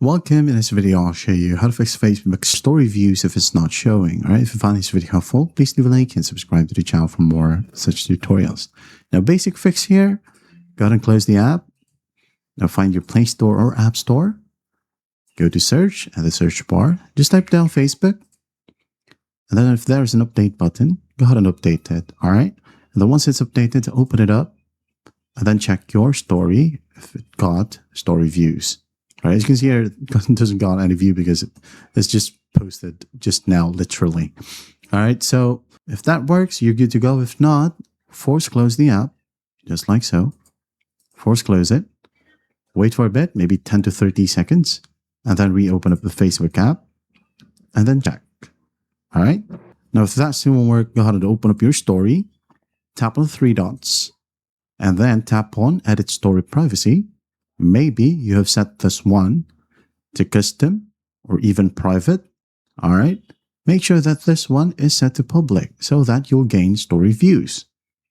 Welcome. In this video, I'll show you how to fix Facebook story views if it's not showing. Alright, if you find this video helpful, please leave a like and subscribe to the channel for more such tutorials. Now, basic fix here, go ahead and close the app. Now find your Play Store or App Store. Go to search at the search bar. Just type down Facebook. And then if there's an update button, go ahead and update it. Alright. And then once it's updated, open it up. And then check your story if it got story views. All right, as you can see here, it doesn't got any view because it's just posted just now, literally. All right, so if that works, you're good to go. If not, force close the app, just like so. Force close it. Wait for a bit, maybe 10 to 30 seconds, and then reopen up the Facebook app, and then check. All right. Now, if that still won't work, go ahead and open up your story, tap on the three dots, and then tap on Edit Story Privacy. Maybe you have set this one to custom or even private. All right. Make sure that this one is set to public so that you'll gain story views.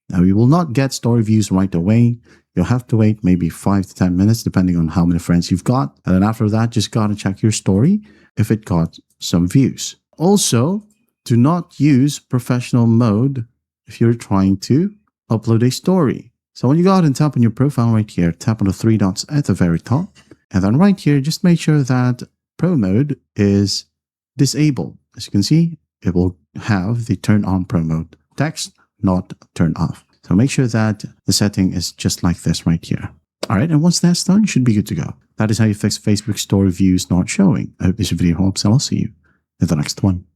Now, you will not get story views right away. You'll have to wait maybe 5 to 10 minutes, depending on how many friends you've got. And then after that, just gotta check your story if it got some views. Also, do not use professional mode if you're trying to upload a story. So when you go ahead and tap on your profile right here, tap on the three dots at the very top. And then right here, just make sure that Pro mode is disabled. As you can see, it will have the turn on Pro mode text, not turn off. So make sure that the setting is just like this right here. All right, and once that's done, you should be good to go. That is how you fix Facebook story views not showing. I hope this video helps, and I'll see you in the next one.